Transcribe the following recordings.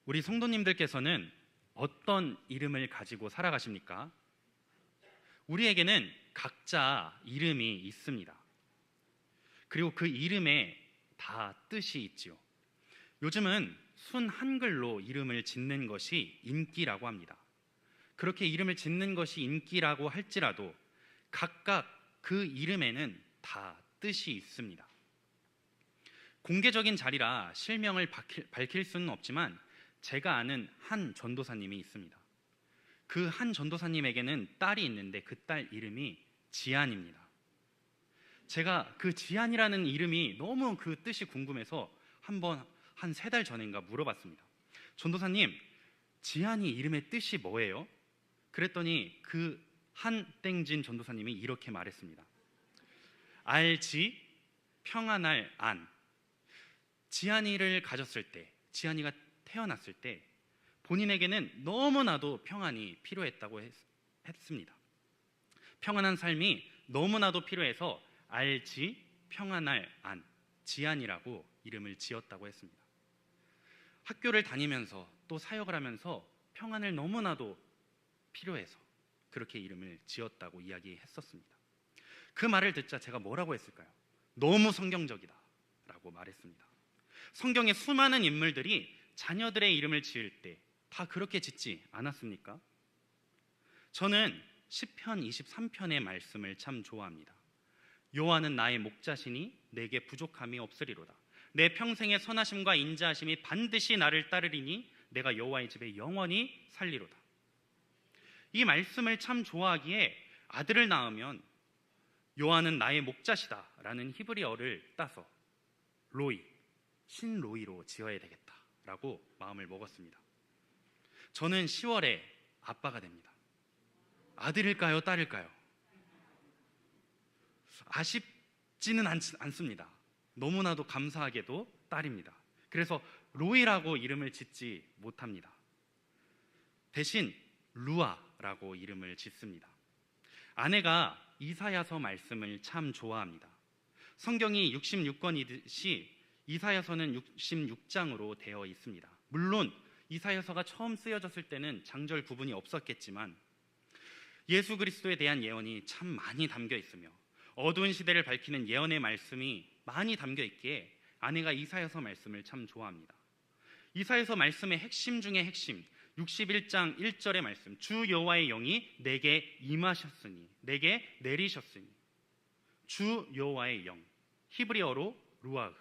우리 성도님들께서는 어떤 이름을 가지고 살아가십니까? 우리에게는 각자 이름이 있습니다. 그리고 그 이름에 다 뜻이 있지요. 요즘은 순 한글로 이름을 짓는 것이 인기라고 합니다. 그렇게 이름을 짓는 것이 인기라고 할지라도 각각 그 이름에는 다 뜻이 있습니다. 공개적인 자리라 실명을 밝힐 수는 없지만 제가 아는 한 전도사님이 있습니다. 그 한 전도사님에게는 딸이 있는데 그 딸 이름이 지안입니다. 제가 그 지안이라는 이름이 너무 그 뜻이 궁금해서 한번 한 3달 전인가 물어봤습니다. 전도사님, 지안이 이름의 뜻이 뭐예요? 그랬더니 그 한땡진 전도사님이 이렇게 말했습니다. 알지, 평안할 안. 지안이를 가졌을 때, 지안이가 태어났을 때 본인에게는 너무나도 평안이 필요했다고 했습니다. 평안한 삶이 너무나도 필요해서 알지, 평안할 안, 지안이라고 이름을 지었다고 했습니다. 학교를 다니면서 또 사역을 하면서 평안을 너무나도 필요해서 그렇게 이름을 지었다고 이야기했었습니다. 그 말을 듣자 제가 뭐라고 했을까요? 너무 성경적이다 라고 말했습니다. 성경의 수많은 인물들이 자녀들의 이름을 지을 때 다 그렇게 짓지 않았습니까? 저는 시편 23편의 말씀을 참 좋아합니다. 여호와는 나의 목자시니 내게 부족함이 없으리로다. 내 평생의 선하심과 인자하심이 반드시 나를 따르리니 내가 여호와의 집에 영원히 살리로다. 이 말씀을 참 좋아하기에 아들을 낳으면 여호와는 나의 목자시다 라는 히브리어를 따서 로이, 신로이로 지어야 되겠다라고 마음을 먹었습니다. 저는 10월에 아빠가 됩니다. 아들일까요? 딸일까요? 아쉽지는 않습니다. 너무나도 감사하게도 딸입니다. 그래서 로이라고 이름을 짓지 못합니다. 대신 루아라고 이름을 짓습니다. 아내가 이사야서 말씀을 참 좋아합니다. 성경이 66권이듯이 이사야서는 66장으로 되어 있습니다. 물론 이사야서가 처음 쓰여졌을 때는 장절 구분이 없었겠지만 예수 그리스도에 대한 예언이 참 많이 담겨 있으며 어두운 시대를 밝히는 예언의 말씀이 많이 담겨 있기에 아내가 이사야서 말씀을 참 좋아합니다. 이사야서 말씀의 핵심 중에 핵심 61장 1절의 말씀, 주 여호와의 영이 내게 임하셨으니, 내게 내리셨으니. 주 여호와의 영, 히브리어로 루아흐,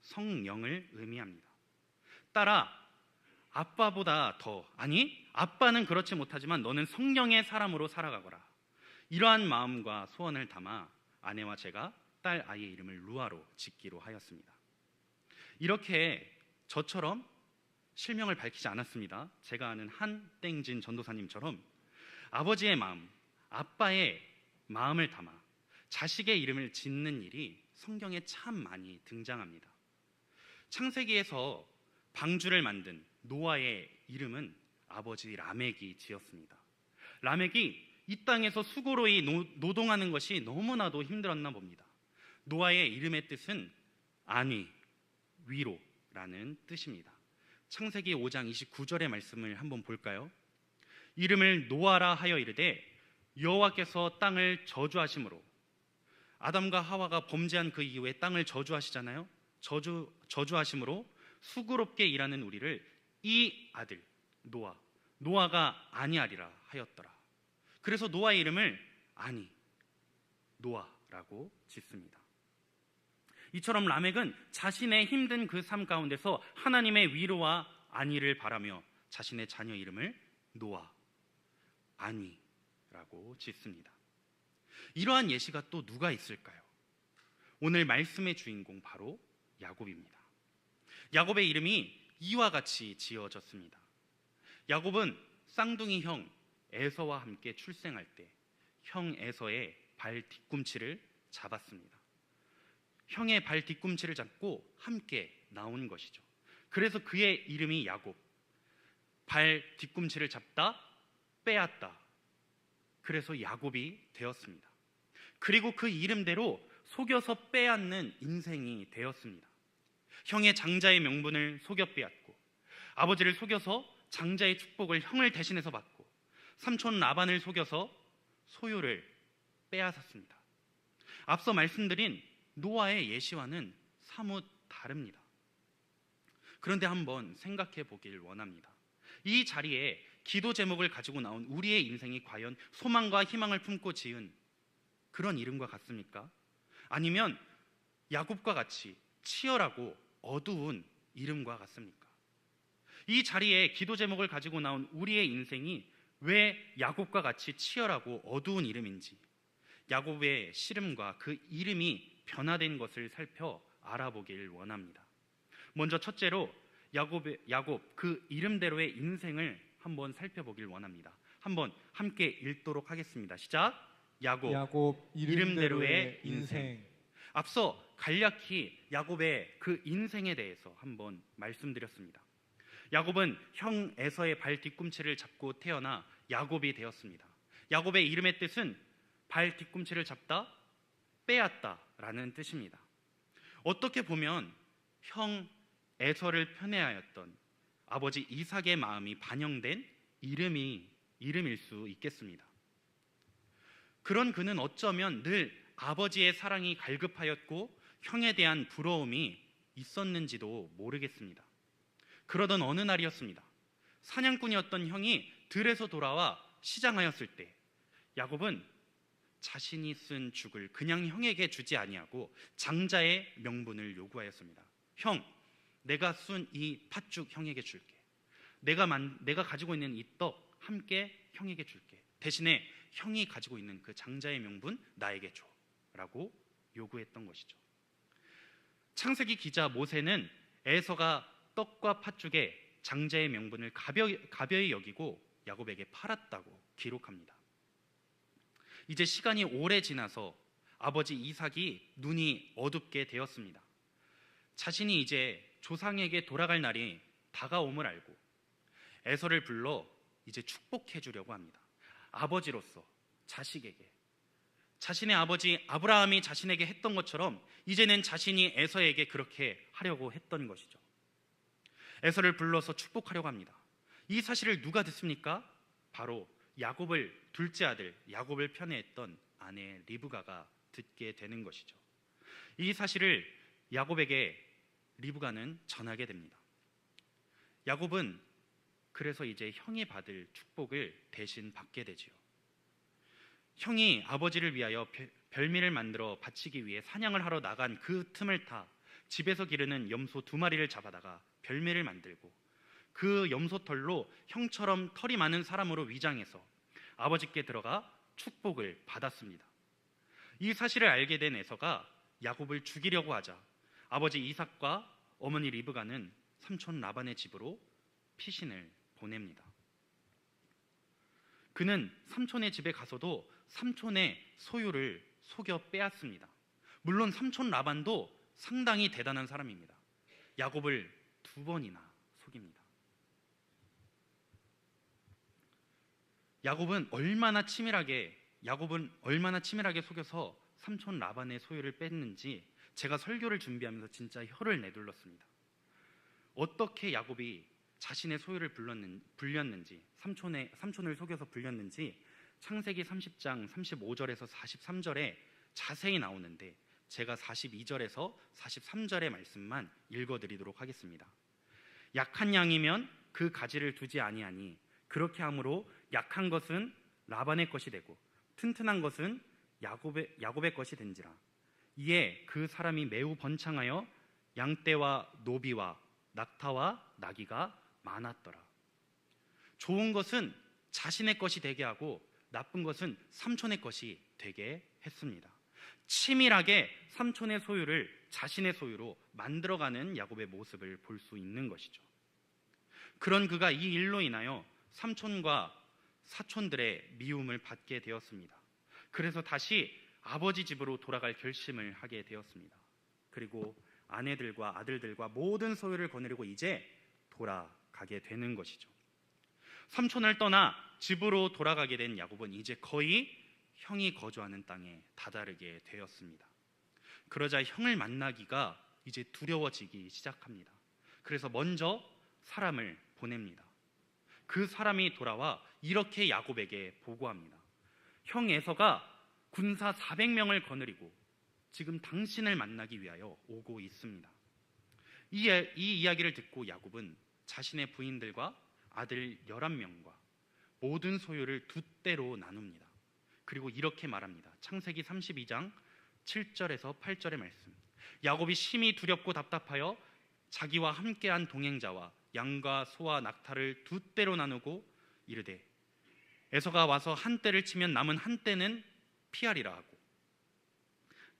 성령을 의미합니다. 따라 아빠보다 더, 아니 아빠는 그렇지 못하지만 너는 성령의 사람으로 살아가거라, 이러한 마음과 소원을 담아 아내와 제가 딸 아이의 이름을 루아로 짓기로 하였습니다. 이렇게 저처럼 실명을 밝히지 않았습니다. 제가 아는 한땡진 전도사님처럼 아버지의 마음, 아빠의 마음을 담아 자식의 이름을 짓는 일이 성경에 참 많이 등장합니다. 창세기에서 방주를 만든 노아의 이름은 아버지 라멕이 지었습니다. 라멕이 이 땅에서 수고로이 노동하는 것이 너무나도 힘들었나 봅니다. 노아의 이름의 뜻은 안위, 위로라는 뜻입니다. 창세기 5장 29절의 말씀을 한번 볼까요? 이름을 노아라 하여 이르되 여호와께서 땅을 저주하심으로, 아담과 하와가 범죄한 그 이후에 땅을 저주하시잖아요. 저주하심으로 수고롭게 일하는 우리를 이 아들 노아가 아니하리라 하였더라. 그래서 노아의 이름을 아니, 노아라고 짓습니다. 이처럼 라멕은 자신의 힘든 그 삶 가운데서 하나님의 위로와 안위를 바라며 자신의 자녀 이름을 노아, 안위라고 짓습니다. 이러한 예시가 또 누가 있을까요? 오늘 말씀의 주인공 바로 야곱입니다. 야곱의 이름이 이와 같이 지어졌습니다. 야곱은 쌍둥이 형 에서와 함께 출생할 때 형 에서의 발 뒤꿈치를 잡았습니다. 형의 발 뒤꿈치를 잡고 함께 나온 것이죠. 그래서 그의 이름이 야곱, 발 뒤꿈치를 잡다, 빼앗다. 그래서 야곱이 되었습니다. 그리고 그 이름대로 속여서 빼앗는 인생이 되었습니다. 형의 장자의 명분을 속여 빼앗고 아버지를 속여서 장자의 축복을 형을 대신해서 받고, 삼촌 라반을 속여서 소유를 빼앗았습니다. 앞서 말씀드린 노아의 예시와는 사뭇 다릅니다. 그런데 한번 생각해 보길 원합니다. 이 자리에 기도 제목을 가지고 나온 우리의 인생이 과연 소망과 희망을 품고 지은 그런 이름과 같습니까? 아니면 야곱과 같이 치열하고 어두운 이름과 같습니까? 이 자리에 기도 제목을 가지고 나온 우리의 인생이 왜 야곱과 같이 치열하고 어두운 이름인지, 야곱의 씨름과 그 이름이 변화된 것을 살펴 알아보길 원합니다. 먼저 첫째로 야곱 그 이름대로의 인생을 한번 살펴보길 원합니다. 한번 함께 읽도록 하겠습니다. 시작. 야곱 이름대로의 인생. 앞서 간략히 야곱의 그 인생에 대해서 한번 말씀드렸습니다. 야곱은 형 에서의 발 뒤꿈치를 잡고 태어나 야곱이 되었습니다. 야곱의 이름의 뜻은 발 뒤꿈치를 잡다, 빼앗다 라는 뜻입니다. 어떻게 보면 형 에서를 편애하였던 아버지 이삭의 마음이 반영된 이름일 수 있겠습니다. 그런 그는 어쩌면 늘 아버지의 사랑이 갈급하였고 형에 대한 부러움이 있었는지도 모르겠습니다. 그러던 어느 날이었습니다. 사냥꾼이었던 형이 들에서 돌아와 시장하였을 때 야곱은 자신이 쓴 죽을 그냥 형에게 주지 아니하고 장자의 명분을 요구하였습니다. 형, 내가 쓴 이 팥죽 형에게 줄게. 내가 가지고 있는 이 떡 함께 형에게 줄게. 대신에 형이 가지고 있는 그 장자의 명분 나에게 줘 라고 요구했던 것이죠. 창세기 기자 모세는 에서가 떡과 팥죽에 장자의 명분을 가벼이 여기고 야곱에게 팔았다고 기록합니다. 이제 시간이 오래 지나서 아버지 이삭이 눈이 어둡게 되었습니다. 자신이 이제 조상에게 돌아갈 날이 다가옴을 알고 에서를 불러 이제 축복해 주려고 합니다. 아버지로서 자식에게, 자신의 아버지 아브라함이 자신에게 했던 것처럼 이제는 자신이 에서에게 그렇게 하려고 했던 것이죠. 에서를 불러서 축복하려고 합니다. 이 사실을 누가 듣습니까? 바로 야곱을 둘째 아들 야곱을 편애했던 아내 리브가가 듣게 되는 것이죠. 이 사실을 야곱에게 리브가는 전하게 됩니다. 야곱은 그래서 이제 형이 받을 축복을 대신 받게 되지요. 형이 아버지를 위하여 별미를 만들어 바치기 위해 사냥을 하러 나간 그 틈을 타 집에서 기르는 염소 2마리를 잡아다가 별미를 만들고 그 염소 털로 형처럼 털이 많은 사람으로 위장해서 아버지께 들어가 축복을 받았습니다. 이 사실을 알게 된 에서가 야곱을 죽이려고 하자 아버지 이삭과 어머니 리브가는 삼촌 라반의 집으로 피신을 보냅니다. 그는 삼촌의 집에 가서도 삼촌의 소유를 속여 빼앗습니다. 물론 삼촌 라반도 상당히 대단한 사람입니다. 야곱을 2번이나 속입니다. 야곱은 얼마나 치밀하게 속여서 삼촌 라반의 소유를 뺐는지 제가 설교를 준비하면서 진짜 혀를 내둘렀습니다. 어떻게 야곱이 자신의 소유를 불렸는지, 삼촌을 속여서 불렸는지 창세기 30장 35절에서 43절에 자세히 나오는데 제가 42절에서 43절의 말씀만 읽어드리도록 하겠습니다. 약한 양이면 그 가지를 두지 아니하니 그렇게 함으로 약한 것은 라반의 것이 되고 튼튼한 것은 야곱의 것이 된지라. 이에 그 사람이 매우 번창하여 양떼와 노비와 낙타와 나귀가 많았더라. 좋은 것은 자신의 것이 되게 하고 나쁜 것은 삼촌의 것이 되게 했습니다. 치밀하게 삼촌의 소유를 자신의 소유로 만들어가는 야곱의 모습을 볼 수 있는 것이죠. 그런 그가 이 일로 인하여 삼촌과 사촌들의 미움을 받게 되었습니다. 그래서 다시 아버지 집으로 돌아갈 결심을 하게 되었습니다. 그리고 아내들과 아들들과 모든 소유를 거느리고 이제 돌아가게 되는 것이죠. 삼촌을 떠나 집으로 돌아가게 된 야곱은 이제 거의 형이 거주하는 땅에 다다르게 되었습니다. 그러자 형을 만나기가 이제 두려워지기 시작합니다. 그래서 먼저 사람을 보냅니다. 그 사람이 돌아와 이렇게 야곱에게 보고합니다. 형 에서가 군사 400명을 거느리고 지금 당신을 만나기 위하여 오고 있습니다. 이 이야기를 듣고 야곱은 자신의 부인들과 아들 11명과 모든 소유를 두 떼로 나눕니다. 그리고 이렇게 말합니다. 창세기 32장 7절에서 8절의 말씀. 야곱이 심히 두렵고 답답하여 자기와 함께한 동행자와 양과 소와 낙타를 두 떼로 나누고 이르되 에서가 와서 한 떼를 치면 남은 한 떼는 피하리라 하고.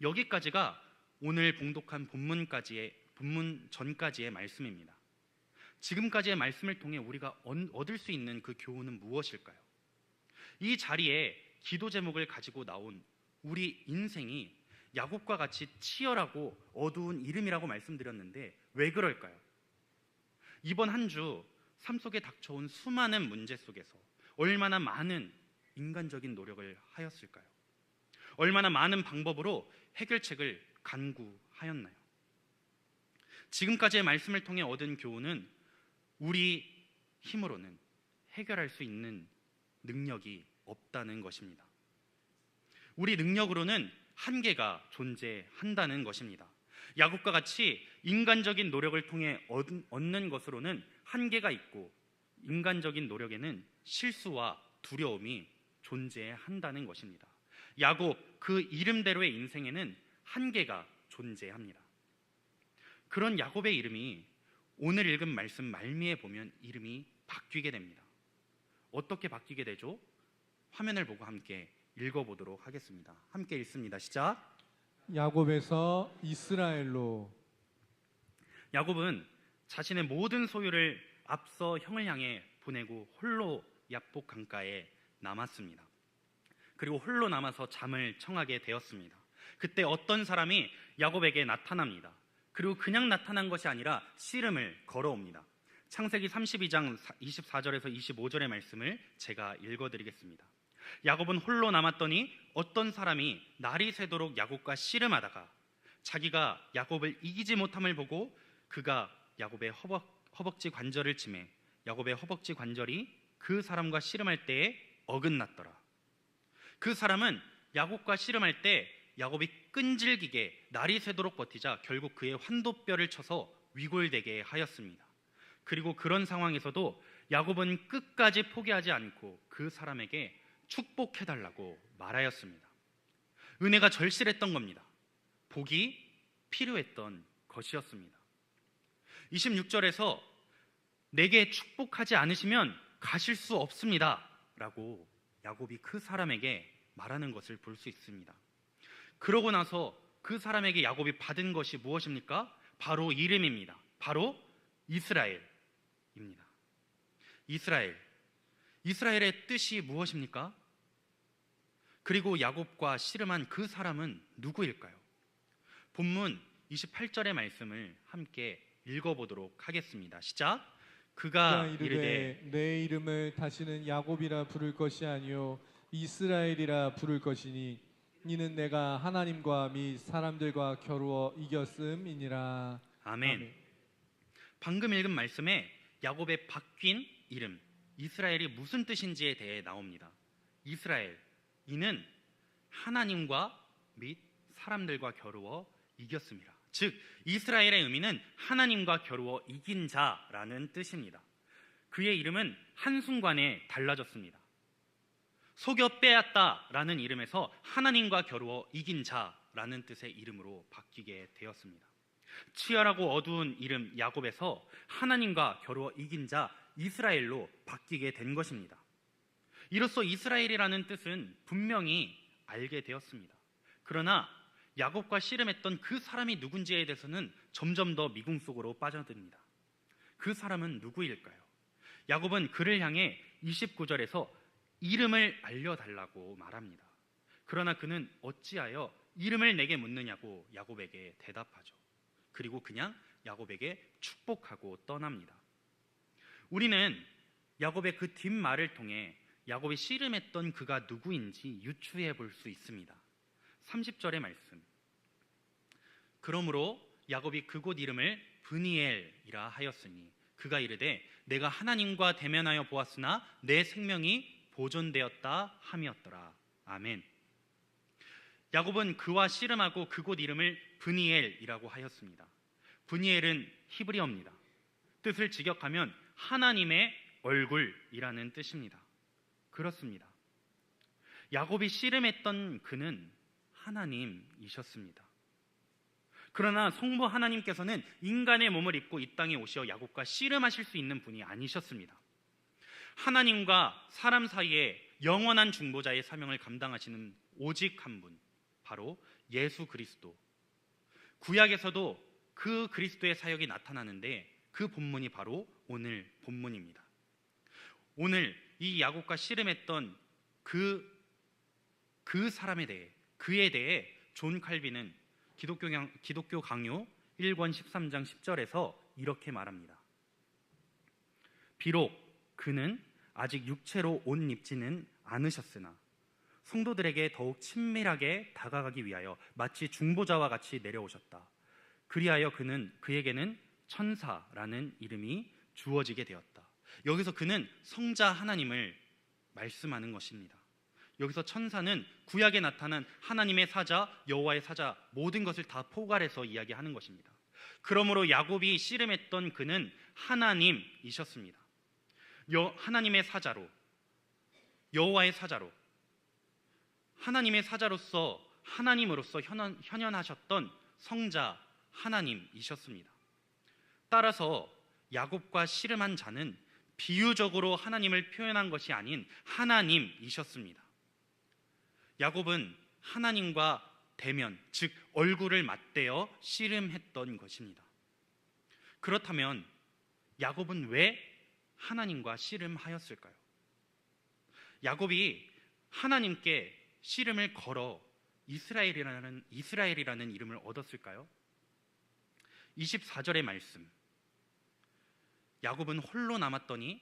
여기까지가 오늘 봉독한 본문 전까지의 말씀입니다. 지금까지의 말씀을 통해 우리가 얻을 수 있는 그 교훈은 무엇일까요? 이 자리에 기도 제목을 가지고 나온 우리 인생이 야곱과 같이 치열하고 어두운 이름이라고 말씀드렸는데 왜 그럴까요? 이번 한 주 삶 속에 닥쳐온 수많은 문제 속에서 얼마나 많은 인간적인 노력을 하였을까요? 얼마나 많은 방법으로 해결책을 간구하였나요? 지금까지의 말씀을 통해 얻은 교훈은 우리 힘으로는 해결할 수 있는 능력이 없다는 것입니다. 우리 능력으로는 한계가 존재한다는 것입니다. 야곱과 같이 인간적인 노력을 통해 얻는 것으로는 한계가 있고 인간적인 노력에는 실수와 두려움이 존재한다는 것입니다. 야곱 그 이름대로의 인생에는 한계가 존재합니다. 그런 야곱의 이름이 오늘 읽은 말씀 말미에 보면 이름이 바뀌게 됩니다. 어떻게 바뀌게 되죠? 화면을 보고 함께 읽어보도록 하겠습니다. 함께 읽습니다. 시작. 야곱에서 이스라엘로. 야곱은 자신의 모든 소유를 앞서 형을 향해 보내고 홀로 야복 강가에 남았습니다. 그리고 홀로 남아서 잠을 청하게 되었습니다. 그때 어떤 사람이 야곱에게 나타납니다. 그리고 그냥 나타난 것이 아니라 씨름을 걸어옵니다. 창세기 32장 24절에서 25절의 말씀을 제가 읽어드리겠습니다. 야곱은 홀로 남았더니 어떤 사람이 날이 새도록 야곱과 씨름하다가 자기가 야곱을 이기지 못함을 보고 그가 야곱의 허벅지 관절을 치매 야곱의 허벅지 관절이 그 사람과 씨름할 때에 어긋났더라. 그 사람은 야곱과 씨름할 때 야곱이 끈질기게 날이 새도록 버티자 결국 그의 환도뼈를 쳐서 위골되게 하였습니다. 그리고 그런 상황에서도 야곱은 끝까지 포기하지 않고 그 사람에게 축복해달라고 말하였습니다. 은혜가 절실했던 겁니다. 복이 필요했던 것이었습니다. 26절에서 내게 축복하지 않으시면 가실 수 없습니다 라고 야곱이 그 사람에게 말하는 것을 볼 수 있습니다. 그러고 나서 그 사람에게 야곱이 받은 것이 무엇입니까? 바로 이름입니다. 바로 이스라엘입니다. 이스라엘의 뜻이 무엇입니까? 그리고 야곱과 씨름한 그 사람은 누구일까요? 본문 28절의 말씀을 함께 읽어보도록 하겠습니다. 시작. 그가 이르되 내 이름을 다시는 야곱이라 부를 것이 아니요 이스라엘이라 부를 것이니 이는 내가 하나님과 및 사람들과 겨루어 이겼음이니라. 아멘. 방금 읽은 말씀에 야곱의 바뀐 이름 이스라엘이 무슨 뜻인지에 대해 나옵니다. 이스라엘, 이는 하나님과 및 사람들과 겨루어 이겼습니다. 즉 이스라엘의 의미는 하나님과 겨루어 이긴 자라는 뜻입니다. 그의 이름은 한순간에 달라졌습니다. 속여 빼앗다라는 이름에서 하나님과 겨루어 이긴 자라는 뜻의 이름으로 바뀌게 되었습니다. 치열하고 어두운 이름 야곱에서 하나님과 겨루어 이긴 자 이스라엘로 바뀌게 된 것입니다. 이로써 이스라엘이라는 뜻은 분명히 알게 되었습니다. 그러나 야곱과 씨름했던 그 사람이 누군지에 대해서는 점점 더 미궁 속으로 빠져듭니다. 그 사람은 누구일까요? 야곱은 그를 향해 29절에서 이름을 알려달라고 말합니다. 그러나 그는 어찌하여 이름을 내게 묻느냐고 야곱에게 대답하죠. 그리고 그냥 야곱에게 축복하고 떠납니다. 우리는 야곱의 그 뒷말을 통해 야곱이 씨름했던 그가 누구인지 유추해 볼 수 있습니다. 30절의 말씀. 그러므로 야곱이 그곳 이름을 브니엘이라 하였으니 그가 이르되 내가 하나님과 대면하여 보았으나 내 생명이 보존되었다 함이었더라. 아멘. 야곱은 그와 씨름하고 그곳 이름을 브니엘이라고 하였습니다. 브니엘은 히브리어입니다. 뜻을 직역하면 하나님의 얼굴이라는 뜻입니다. 그렇습니다. 야곱이 씨름했던 그는 하나님이셨습니다. 그러나 성부 하나님께서는 인간의 몸을 입고 이 땅에 오시어 야곱과 씨름하실 수 있는 분이 아니셨습니다. 하나님과 사람 사이에 영원한 중보자의 사명을 감당하시는 오직 한 분, 바로 예수 그리스도. 구약에서도 그 그리스도의 사역이 나타나는데 그 본문이 바로 오늘 본문입니다. 오늘 이 야곱과 씨름했던 그 사람에 대해, 그에 대해 존 칼빈은 기독교 강요 1권 13장 10절에서 이렇게 말합니다. 비록 그는 아직 육체로 옷 입지는 않으셨으나 성도들에게 더욱 친밀하게 다가가기 위하여 마치 중보자와 같이 내려오셨다. 그리하여 그에게는 천사라는 이름이 주어지게 되었다. 여기서 그는 성자 하나님을 말씀하는 것입니다. 여기서 천사는 구약에 나타난 하나님의 사자, 여호와의 사자, 모든 것을 다 포괄해서 이야기하는 것입니다. 그러므로 야곱이 씨름했던 그는 하나님이셨습니다. 하나님의 사자로, 여호와의 사자로, 하나님의 사자로서 하나님으로서 현현하셨던 성자 하나님이셨습니다. 따라서 야곱과 씨름한 자는 비유적으로 하나님을 표현한 것이 아닌 하나님이셨습니다. 야곱은 하나님과 대면, 즉 얼굴을 맞대어 씨름했던 것입니다. 그렇다면 야곱은 왜 하나님과 씨름하였을까요? 야곱이 하나님께 씨름을 걸어 이스라엘이라는 이름을 얻었을까요? 24절의 말씀, 야곱은 홀로 남았더니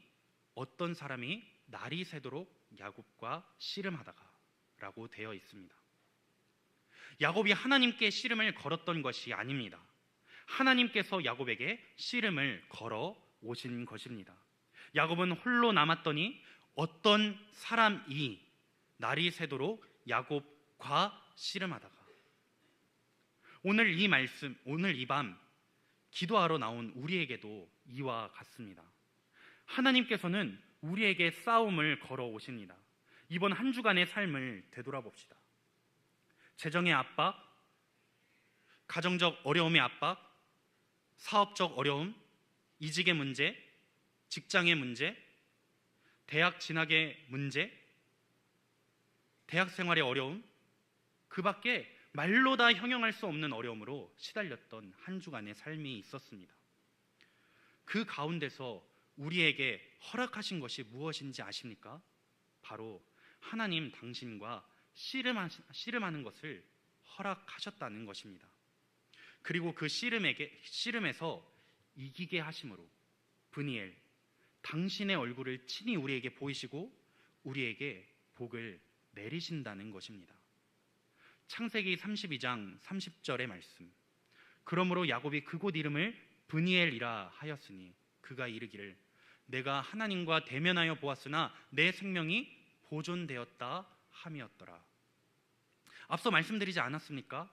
어떤 사람이 날이 새도록 야곱과 씨름하다가 라고 되어 있습니다. 야곱이 하나님께 씨름을 걸었던 것이 아닙니다. 하나님께서 야곱에게 씨름을 걸어 오신 것입니다. 야곱은 홀로 남았더니 어떤 사람이 날이 새도록 야곱과 씨름하다가, 오늘 이 밤 기도하러 나온 우리에게도 이와 같습니다. 하나님께서는 우리에게 싸움을 걸어 오십니다. 이번 한 주간의 삶을 되돌아봅시다. 재정의 압박, 가정적 어려움의 압박, 사업적 어려움, 이직의 문제, 직장의 문제, 대학 진학의 문제, 대학 생활의 어려움, 그 밖에 말로 다 형용할 수 없는 어려움으로 시달렸던 한 주간의 삶이 있었습니다. 그 가운데서 우리에게 허락하신 것이 무엇인지 아십니까? 바로 하나님 당신과 씨름하는 것을 허락하셨다는 것입니다. 그리고 그 씨름에서 이기게 하심으로 브니엘, 당신의 얼굴을 친히 우리에게 보이시고 우리에게 복을 내리신다는 것입니다. 창세기 32장 30절의 말씀, 그러므로 야곱이 그곳 이름을 브니엘이라 하였으니 그가 이르기를 내가 하나님과 대면하여 보았으나 내 생명이 보존되었다 함이었더라. 앞서 말씀드리지 않았습니까?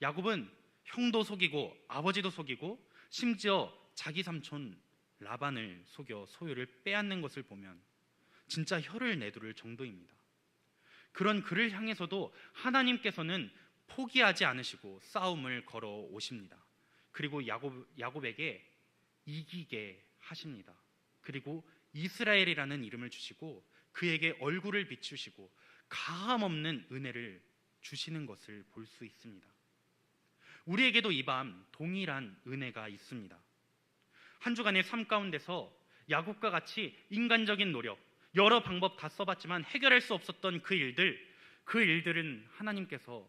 야곱은 형도 속이고 아버지도 속이고 심지어 자기 삼촌 라반을 속여 소유를 빼앗는 것을 보면 진짜 혀를 내두를 정도입니다. 그런 그를 향해서도 하나님께서는 포기하지 않으시고 싸움을 걸어 오십니다. 그리고 야곱에게 이기게 하십니다. 그리고 이스라엘이라는 이름을 주시고 그에게 얼굴을 비추시고 가함없는 은혜를 주시는 것을 볼 수 있습니다. 우리에게도 이 밤 동일한 은혜가 있습니다. 한 주간의 삶 가운데서 야곱과 같이 인간적인 노력, 여러 방법 다 써봤지만 해결할 수 없었던 그 일들은 하나님께서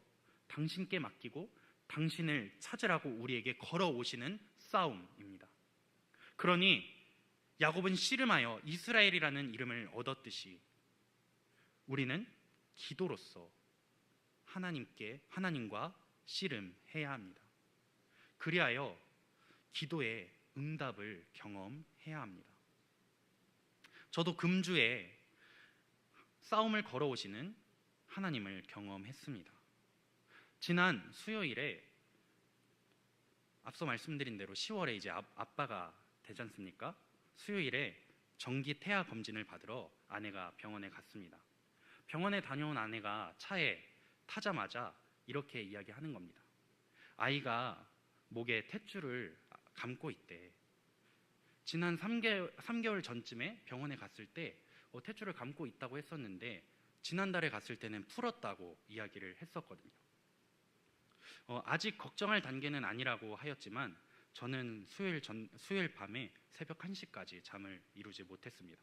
당신께 맡기고 당신을 찾으라고 우리에게 걸어오시는 싸움입니다. 그러니 야곱은 씨름하여 이스라엘이라는 이름을 얻었듯이 우리는 기도로서 하나님과 씨름해야 합니다. 그리하여 기도에 응답을 경험해야 합니다. 저도 금주에 싸움을 걸어오시는 하나님을 경험했습니다. 지난 수요일에 앞서 말씀드린 대로 10월에 이제 아빠가 되지 않습니까? 수요일에 정기 태아 검진을 받으러 아내가 병원에 갔습니다. 병원에 다녀온 아내가 차에 타자마자 이렇게 이야기하는 겁니다. 아이가 목에 탯줄을 감고 있대. 지난 3개월 전쯤에 병원에 갔을 때 탯줄을 감고 있다고 했었는데 지난달에 갔을 때는 풀었다고 이야기를 했었거든요. 아직 걱정할 단계는 아니라고 하였지만 저는 수요일 밤에 새벽 1시까지 잠을 이루지 못했습니다.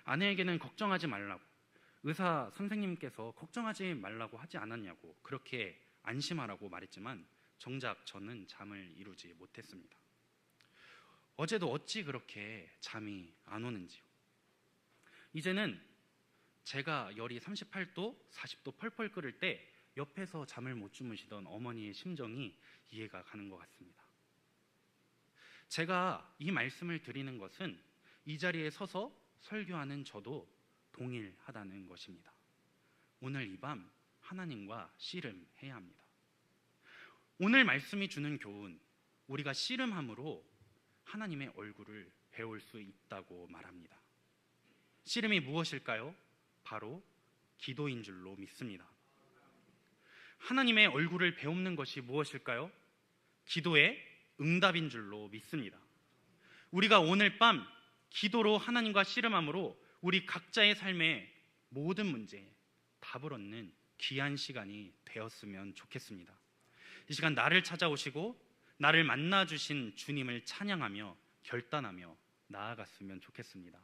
아내에게는 걱정하지 말라고, 의사 선생님께서 걱정하지 말라고 하지 않았냐고 그렇게 안심하라고 말했지만 정작 저는 잠을 이루지 못했습니다. 어제도 어찌 그렇게 잠이 안 오는지요. 이제는 제가 열이 38도, 40도 펄펄 끓을 때 옆에서 잠을 못 주무시던 어머니의 심정이 이해가 가는 것 같습니다. 제가 이 말씀을 드리는 것은 이 자리에 서서 설교하는 저도 동일하다는 것입니다. 오늘 이 밤 하나님과 씨름해야 합니다. 오늘 말씀이 주는 교훈, 우리가 씨름함으로 하나님의 얼굴을 배울 수 있다고 말합니다. 씨름이 무엇일까요? 바로 기도인 줄로 믿습니다. 하나님의 얼굴을 배우는 것이 무엇일까요? 기도의 응답인 줄로 믿습니다. 우리가 오늘 밤 기도로 하나님과 씨름함으로 우리 각자의 삶의 모든 문제에 답을 얻는 귀한 시간이 되었으면 좋겠습니다. 이 시간 나를 찾아오시고 나를 만나주신 주님을 찬양하며 결단하며 나아갔으면 좋겠습니다.